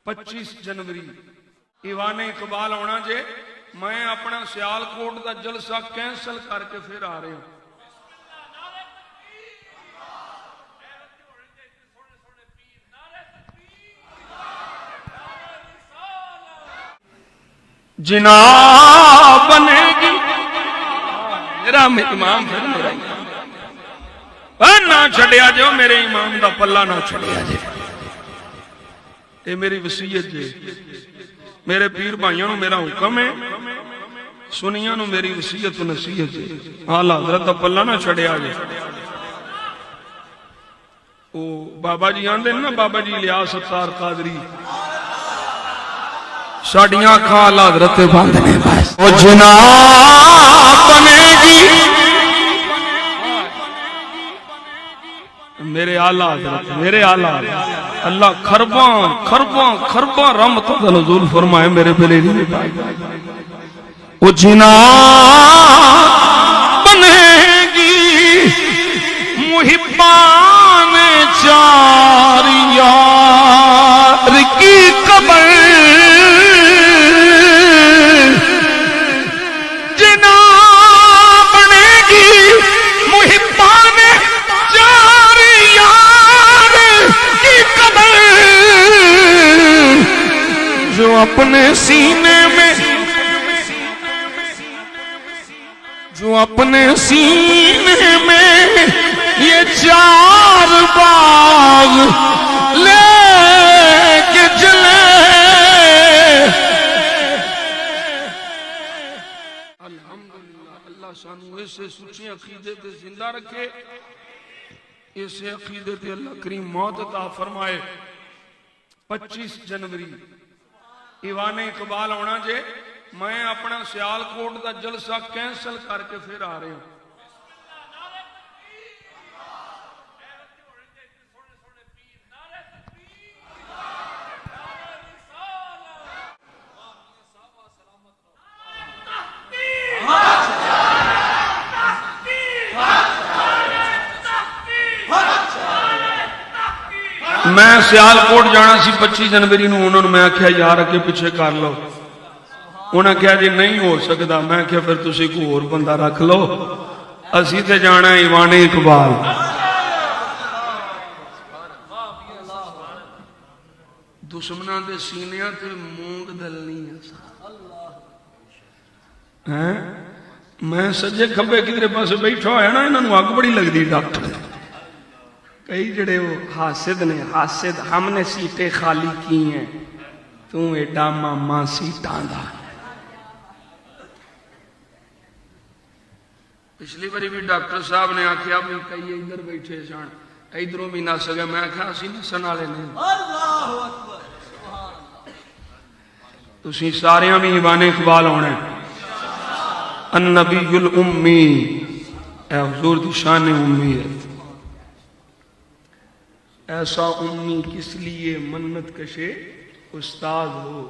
25 जनवरी Ivan Iqbal आना जे। मैं अपना सियालकोट का जलसा कैंसल करके फिर आ रहा हूं। जिना बनेगी मेरा इमाम फिर मेरा ना छड़िया जो मेरे इमाम का पल्ला ना छड़िया जे। ये मेरी वसीयत जे। मेरे पीर भाइयों मेरा हुक्म है, सुनिया मेरी वसीयत नसीहत है। आला हज़रत का पल्ला ना छड़िया जे। ओ बाबा जी आंदे ना, बाबा जी लिया सत्तार कादरी साड़ियां अखां आला हज़रत बंद ने बस। ओ जिना बनेगी मेरे आला हज़रत, मेरे आला अल्लाह खरबा खरबा खरबा रहमत दा नज़ूल फरमाए मेरे बेलेरी में। ओ जिना बनेगी मुहिब्बान चार यार की कबर, जिना बनेगी मुहिब्बान चार यार की कबर, जो अपने सीने में, जो अपने सीने में ये चार बाग लेके चले। अल्हम्दुलिल्लाह अल्लाह सानू ऐसे सच्चे अकीदे ते जिंदा रखे, ऐसे अकीदे ते अल्लाह करीम मौत अता फरमाए। 25 जनवरी ईवान इकबाल आना जे। मैं अपना सियालकोट का जलसा कैंसल करके फिर आ रहा हूं। मैं सियालकोट जाना सी 25 जनवरी नूं, उन्होंने मैं आख्या यार अगे पिछे कर लो। उन्हें कहा जी नहीं हो सकता। मैं क्या फिर तुसी कोई होर बंदा रख लो, असी ते जाना ईवान इकबाल। दुश्मनां दे सीनियां ते मूंग दलनी है। मैं सज्जे खब्बे किधरे पासे बैठा होया ना, इन्हां नूं अग बड़ी लगदी। डॉक्टर कई जड़े वो हासिद ने, हासिद हमने सीटें खाली की हैं, तू एडा मामा सीटां दा। पिछली बारी भी डॉक्टर साहब ने आख्या भी कई इधर बैठे सन, इधरों भी नस गए। मैं आख्या असीं नसन वाले नहीं, तुसीं सारियां भी ईवान इकबाल होना। अन्नबीयुल उम्मी, ऐ हुजूर दी शान उम्मीयत। ऐसा उम्मी किस लिए मन्नत कशे उस्ताद हो।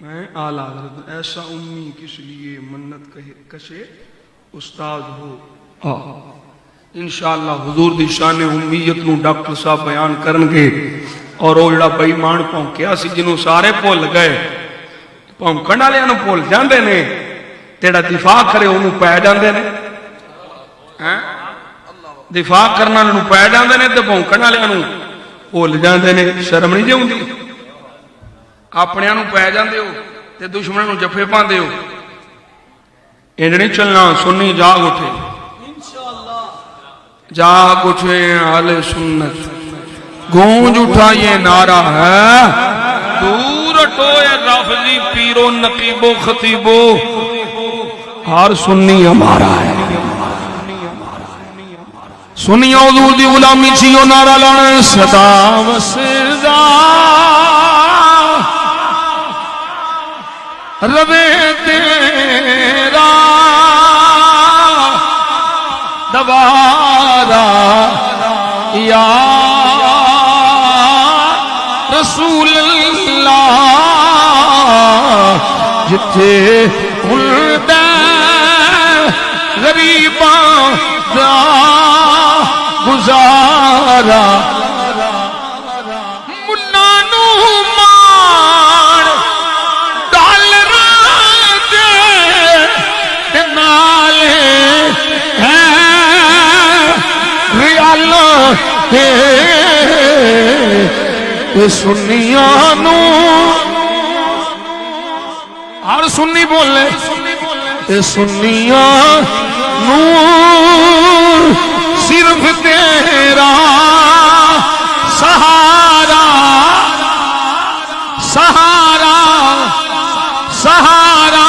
मैं आला हज़रत ऐसा उम्मी किस लिए मन्नत कशे उस्ताद हो। इंशाअल्लाह हुजूर दी शान उम्मीयत नूं डॉक्टर साहब बयान करनगे। और वो जिहड़ा बेईमान भौंकिया सी, जिन्हों सारे भुल गए, भौंकण वालियां नूं भुल जांदे ने, तेरा दिफा करे उन्होंने पै जाते हैं। दिफा करने वालों पै जाते हैं तो भौंकण वालों भुल जाते हैं। शर्म नहीं आउंदी? अपने पै जाते हो तो दुश्मनों जफे पाते हो। इंज नहीं चलना। सुन्नी जाग उठे, जाग उठे आले सुन्नत, गूंज उठा ये नारा है, दूर हटोए राफजी पीरो नकीबो खतीबो, हर सुन्नी हमारा है। सुनिया हुजूर दी गुलामी छियो नारा लाना सदा वसदा रवे तेरा दवारा या रसूल अल्लाह, जिथे उल्दा गरीबा दा गुजारा, मुन्ना नू اللہ ہے سنیاں نو ہر سنی بولے اے سنیاں نو صرف تیرا سہارا سہارا سہارا